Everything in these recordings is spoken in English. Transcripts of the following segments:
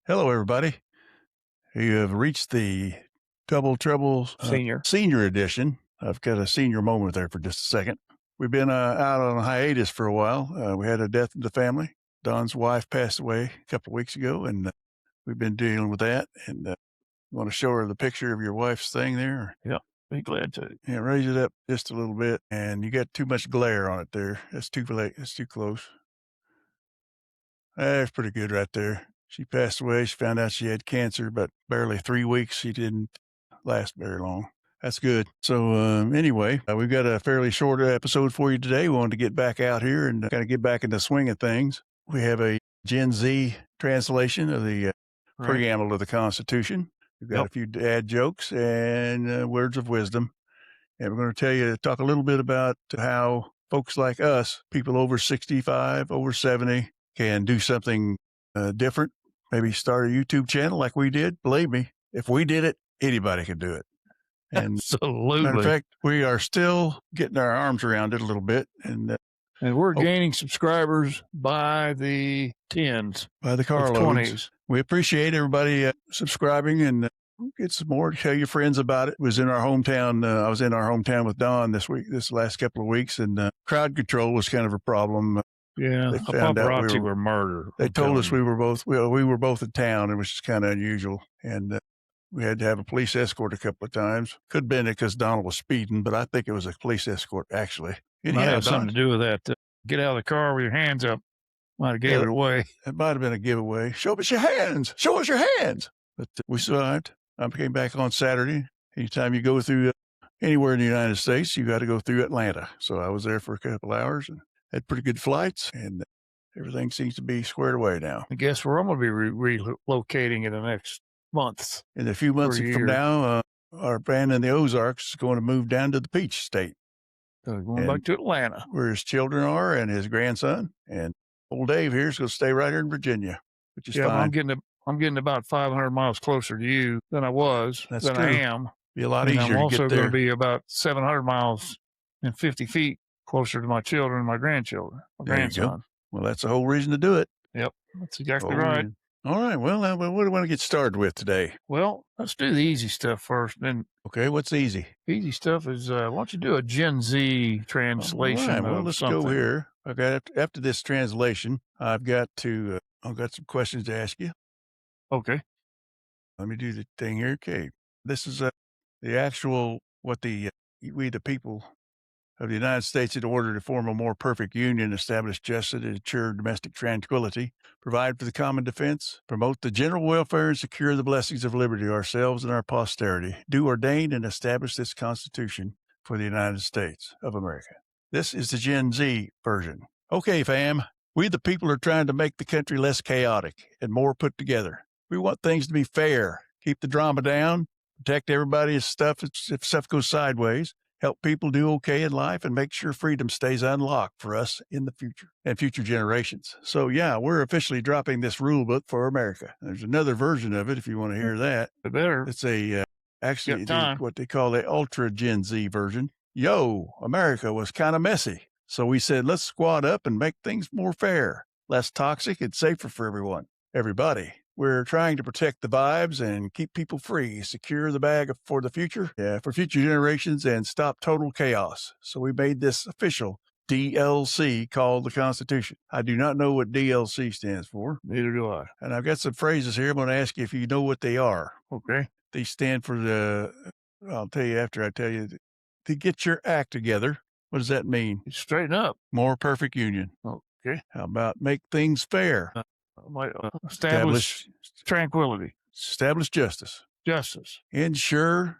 Hello, everybody. You have reached the Double Trouble Senior Edition. I've got a senior moment there for just a second. We've been out on a hiatus for a while. We had a death in the family. Don's wife passed away a couple of weeks ago, and we've been dealing with that. And you want to show her the picture of your wife's thing there? Yeah, be glad to. Yeah, raise it up just a little bit. And you got too much glare on it there. That's too late. That's too close. That's pretty good right there. She passed away. She found out she had cancer, but barely 3 weeks. She didn't last very long. That's good. So anyway, we've got a fairly short episode for you today. We wanted to get back out here and kind of get back into the swing of things. We have a Gen Z translation of the preamble to the Constitution. We've got a few dad jokes and words of wisdom. And we're going to talk a little bit about how folks like us, people over 65, over 70, can do something different. Maybe start a YouTube channel like we did. Believe me, if we did it, anybody could do it. And Absolutely. Matter of fact, we are still getting our arms around it a little bit. And we're gaining subscribers by the tens. By the carloads. 20s. We appreciate everybody subscribing and get some more. Tell your friends about it. It was in our hometown. I was in our hometown with Don this last couple of weeks, and crowd control was kind of a problem. Yeah, they found out we were murdered. They told us we were both in town. It was just kind of unusual, and we had to have a police escort a couple of times. Could have been it because Donald was speeding, but I think it was a police escort actually. Might have something to do with that. Get out of the car with your hands up. Might have gave it away. It might have been a giveaway. Show us your hands. Show us your hands. But we survived. I came back on Saturday. Anytime you go through anywhere in the United States, you got to go through Atlanta. So I was there for a couple hours and had pretty good flights, and everything seems to be squared away now. I guess where I'm going to be relocating in the next month. In a few months from now, our band in the Ozarks is going to move down to the Peach State. So going back to Atlanta. Where his children are and his grandson. And old Dave here is going to stay right here in Virginia, which is fine. I'm getting about 500 miles closer to you than I was. That's true. I am. Be a lot easier to get there. I'm also going to be about 700 miles and 50 feet closer to my children and my grandchildren, my grandson. Well, that's the whole reason to do it. Yep, that's exactly right. All right. Well, what do we want to get started with today? Well, let's do the easy stuff first. Then, okay, what's easy? Easy stuff is why don't you do a Gen Z translation? All right. Well, let's go here. Okay, after this translation, I've got some questions to ask you. Okay. Let me do the thing here. Okay, this is the actual what we the people of the United States, in order to form a more perfect union, establish justice, ensure domestic tranquility, provide for the common defense, promote the general welfare, and secure the blessings of liberty ourselves and our posterity, do ordain and establish this Constitution for the United States of America. This is the Gen Z version. Okay, fam, we the people are trying to make the country less chaotic and more put together. We want things to be fair, keep the drama down, protect everybody's stuff if stuff goes sideways, help people do okay in life, and make sure freedom stays unlocked for us in the future and future generations. So, yeah, we're officially dropping this rule book for America. There's another version of it if you want to hear that. It's actually what they call the Ultra Gen Z version. Yo, America was kind of messy. So we said, let's squad up and make things more fair, less toxic, and safer for everybody. We're trying to protect the vibes and keep people free, secure the bag for the future, for future generations, and stop total chaos. So we made this official DLC called the Constitution. I do not know what DLC stands for. Neither do I. And I've got some phrases here. I'm going to ask you if you know what they are. Okay. They stand for I'll tell you after I tell you, to get your act together. What does that mean? Straighten up. More perfect union. Okay. How about make things fair? Establish tranquility. Establish justice. Justice. Ensure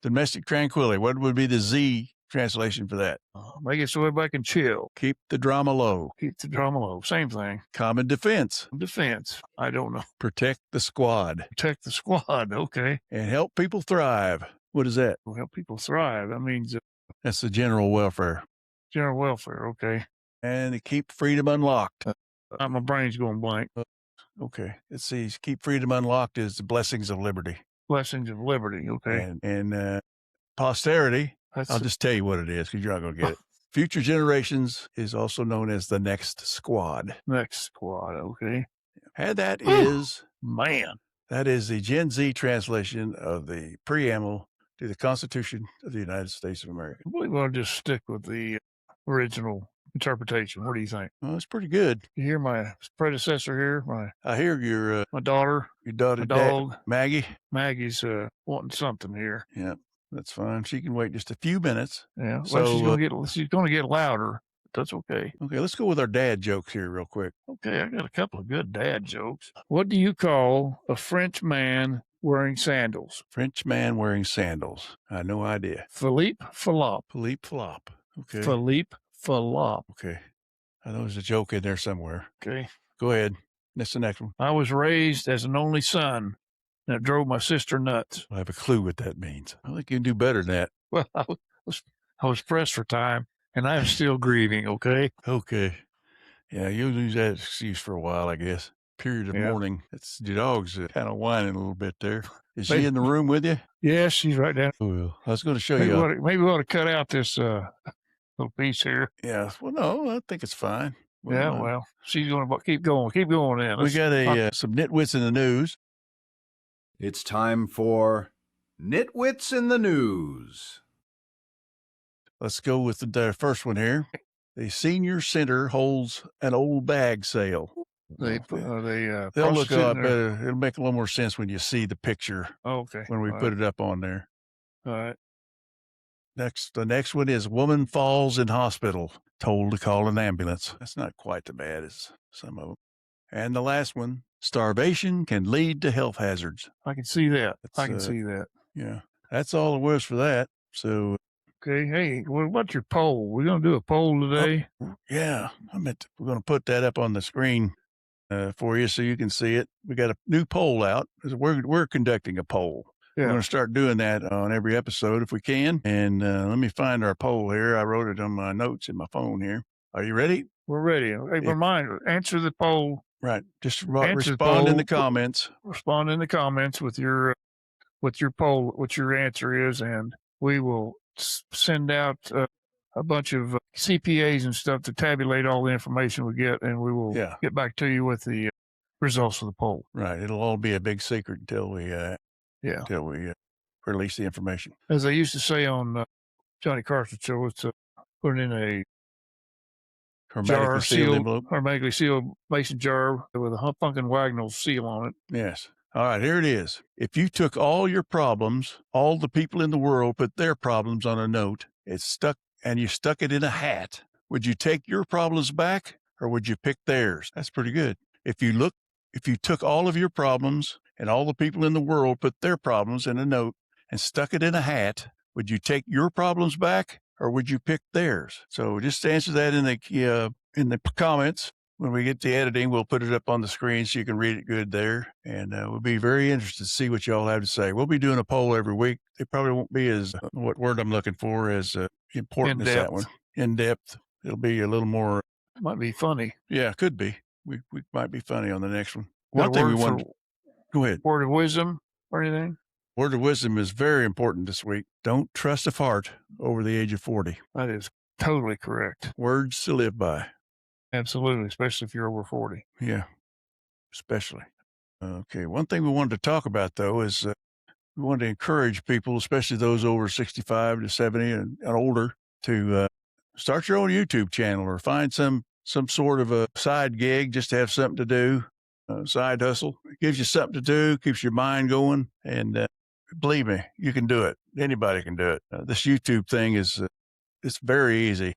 domestic tranquility. What would be the Z translation for that? Make it so everybody can chill. Keep the drama low. Keep the drama low. Same thing. Common defense. Defense. I don't know. Protect the squad. Protect the squad. Okay. And help people thrive. What is that? Well, help people thrive. That means that's the general welfare. General welfare. Okay. And to keep freedom unlocked. My brain's going blank. Okay. Let's see. Keep freedom unlocked is the blessings of liberty. Blessings of liberty. Okay. And posterity. I'll just tell you what it is because you're not going to get it. Future generations is also known as the next squad. Next squad. Okay. And that Whew, is man. the Gen Z translation of the preamble to the Constitution of the United States of America. We want to just stick with the original interpretation. What do you think? Well, it's pretty good. You hear my predecessor here, I hear your daughter, daughter, my dog, Maggie. Maggie's wanting something here. Yeah, that's fine. She can wait just a few minutes. Yeah. Well, So, she's gonna get louder. But that's okay. okay, let's go with our dad jokes here real quick. Okay, I got a couple of good dad jokes. What do you call a French man wearing sandals? French man wearing sandals. I had no idea. Philippe Falop. Philippe Flop. Okay. Philippe Falop. Okay. I know there's a joke in there somewhere. Okay. Go ahead. That's the next one. I was raised as an only son, and it drove my sister nuts. I have a clue what that means. I think you can do better than that. Well, I was pressed for time, and I am still grieving. Okay. Okay. Yeah, you'll use that excuse for a while, I guess. Period of Yeah. mourning. It's your dog's kind of whining a little bit there. Is she Maybe- in the room with you? Yes, she's right down. Oh, well, I was going to show Maybe you. maybe we ought to cut out this little piece here. Yeah. Well, no, I think it's fine. Yeah. Well, she's going to keep going. Keep going. Then We got some nitwits in the news. It's time for Nitwits in the News. Let's go with the first one here. The senior center holds an old bag sale. They'll look up. It'll make a little more sense when you see the picture okay. when we put it up on there. All right. The next one is woman falls in hospital, told to call an ambulance. That's not quite as bad as some of them. And the last one, starvation can lead to health hazards. I can see that. That's, I can see that. Yeah, that's all it was for that. So, okay. Hey, what about your poll? We're going to do a poll today. Yeah, we're going to put that up on the screen for you so you can see it. We got a new poll out. We're conducting a poll. Yeah. We're going to start doing that on every episode if we can. And let me find our poll here. I wrote it on my notes in my phone here. Are you ready? We're ready. Hey, reminder, answer the poll. Right. Just respond in the comments. Respond in the comments with your poll, what your answer is, and we will send out a bunch of CPAs and stuff to tabulate all the information we get, and we will get back to you with the results of the poll. Right. It'll all be a big secret until we release the information. As I used to say on Johnny Carson's show, it's put it in a hermetically sealed mason jar with a Funkin' Wagnalls seal on it. Yes. All right, here it is. If you took all your problems, all the people in the world put their problems on a note, and you stuck it in a hat, would you take your problems back or would you pick theirs? That's pretty good. If you took all of your problems and all the people in the world put their problems in a note and stuck it in a hat, would you take your problems back or would you pick theirs? So just answer that in the comments. When we get to editing, we'll put it up on the screen so you can read it good there. And we'll be very interested to see what y'all have to say. We'll be doing a poll every week. It probably won't be as, what word I'm looking for, as important as that one. In depth. It'll be a little more. Might be funny. Yeah, could be. We might be funny on the next one. One thing we want. Go ahead. Word of wisdom or anything? Word of wisdom is very important this week. Don't trust a fart over the age of 40. That is totally correct. Words to live by. Absolutely, especially if you're over 40. Yeah, especially. Okay, one thing we wanted to talk about, though, is we wanted to encourage people, especially those over 65 to 70 and older, to start your own YouTube channel or find some sort of a side gig just to have something to do, side hustle. It gives you something to do, keeps your mind going, and believe me, you can do it. Anybody can do it. This YouTube thing it's very easy.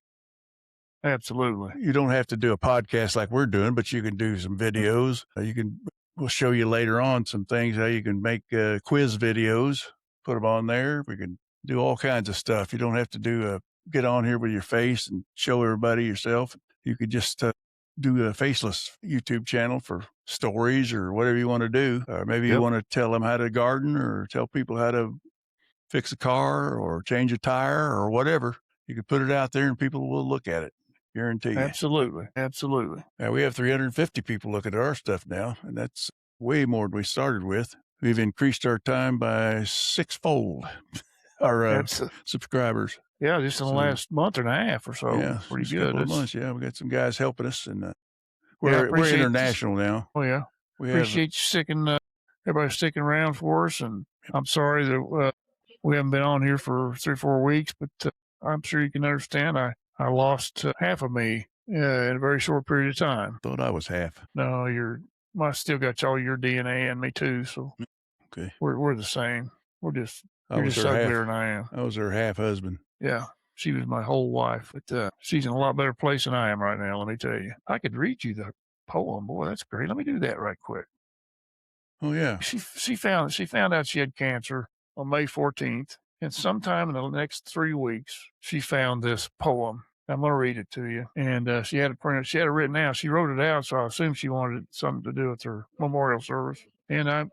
Absolutely. You don't have to do a podcast like we're doing, but you can do some videos. We'll show you later on some things, how you can make quiz videos, put them on there. We can do all kinds of stuff. You don't have to get on here with your face and show everybody yourself. You could just do a faceless YouTube channel for stories or whatever you want to do. Or maybe you want to tell them how to garden or tell people how to fix a car or change a tire or whatever. You could put it out there and people will look at it. Guarantee you. Absolutely. Absolutely. Now, we have 350 people looking at our stuff now, and that's way more than we started with. We've increased our time by sixfold, our subscribbers. Yeah, just in the last month and a half or so. Yeah, pretty good. Months, yeah. We got some guys helping us, and we're international now. Oh, yeah. We have appreciate you everybody sticking around for us. And I'm sorry that we haven't been on here for 3 or 4 weeks, but I'm sure you can understand. I lost half of me in a very short period of time. thought I was half. No, I still got all your DNA in me too. So Okay. we're the same. You're just her uglier half. than I am. I was her half husband. Yeah. She was my whole wife, but she's in a lot better place than I am right now. Let me tell you. I could read you the poem. Boy, that's great. Let me do that right quick. Oh yeah. She found out she had cancer on May 14th, and sometime in the next 3 weeks, she found this poem. I'm going to read it to you. And she had it printed. She had it written out. She wrote it out, so I assumed she wanted something to do with her memorial service. And I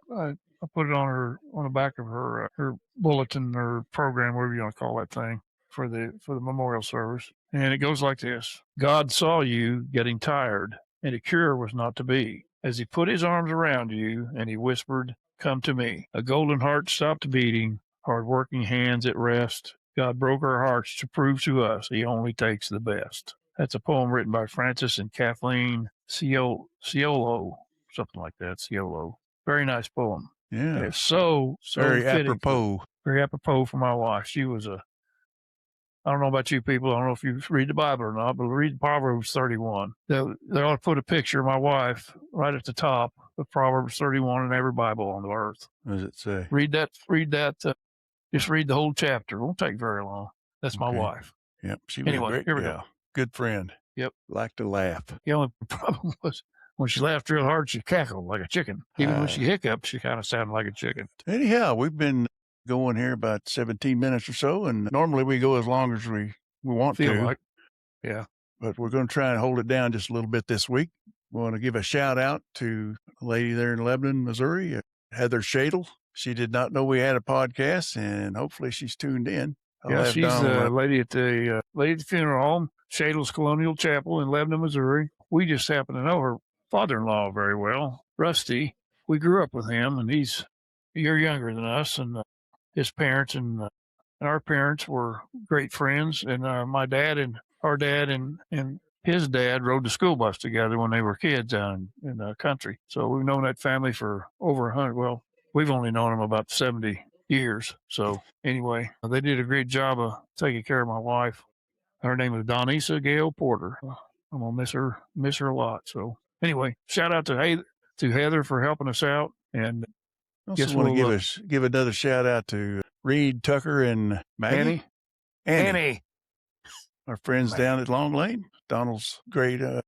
put it on the back of her bulletin or program, whatever you want to call that thing, for the memorial service. And it goes like this: God saw you getting tired, and a cure was not to be. As he put his arms around you, and he whispered, "Come to me." A golden heart stopped beating, hard-working hands at rest. God broke our hearts to prove to us he only takes the best. That's a poem written by Francis and Kathleen Ciolo, something like that, Ciolo. Very nice poem. Yeah. And it's so very fitting. apropos. Very apropos for my wife. She was I don't know about you people. I don't know if you read the Bible or not, but read Proverbs 31. They ought to put a picture of my wife right at the top of Proverbs 31 in every Bible on the earth. What does it say? Read that. Just read the whole chapter. It won't take very long. That's my wife. Yep. She was Anyway, a great here we gal. go. Good friend. Yep. Liked to laugh. The only problem was when she laughed real hard, she cackled like a chicken. Even when she hiccuped, she kind of sounded like a chicken. Anyhow, we've been going here about 17 minutes or so, and normally we go as long as we want Feel to. like. Yeah. But we're going to try and hold it down just a little bit this week. We want to give a shout out to a lady there in Lebanon, Missouri, Heather Shadle. She did not know we had a podcast, and hopefully she's tuned in. She's the lady at the funeral home, Shadle's Colonial Chapel in Lebanon, Missouri. We just happen to know her father-in-law very well, Rusty. We grew up with him, and he's a year younger than us, and his parents and our parents were great friends. And my dad and our dad and his dad rode the school bus together when they were kids down in the country. So we've known that family for over 100. Well, we've only known them about 70 years. So anyway, they did a great job of taking care of my wife. Her name was Donisa Gail Porter. I'm going to miss her a lot. So anyway, shout out to Heather for helping us out. And I also want to give another shout out to Reed, Tucker, and Maggie. Annie. Our friends down at Long Lane. Donald's great, I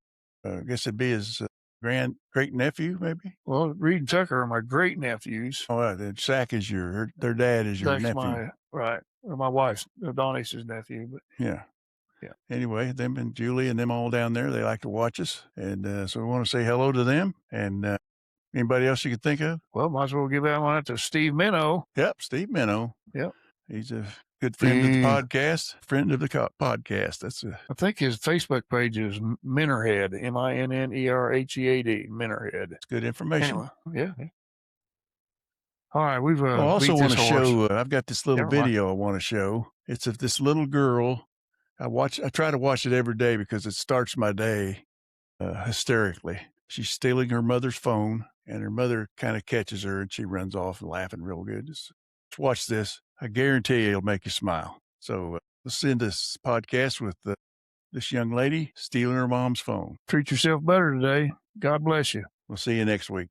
guess it'd be his great nephew, maybe. Well, Reed and Tucker are my great nephews. Oh, then Sack is their dad is your nephew. My wife's Donice's nephew. But yeah. Anyway, them and Julie and them all down there, they like to watch us. And so we want to say hello to them. And anybody else you could think of? Well, might as well give that one out to Steve Minnow. Yep, Steve Minnow. Yep. He's a good friend of the podcast. Friend of the podcast. I think his Facebook page is Minnerhead, Minnerhead, Minnerhead. It's good information. Anyway, yeah. All right, we've. I also want to show. I've got this little video I want to show. It's of this little girl. I try to watch it every day because it starts my day hysterically. She's stealing her mother's phone, and her mother kind of catches her, and she runs off and laughing real good. Just watch this. I guarantee it'll make you smile. So let's end this podcast with this young lady stealing her mom's phone. Treat yourself better today. God bless you. We'll see you next week.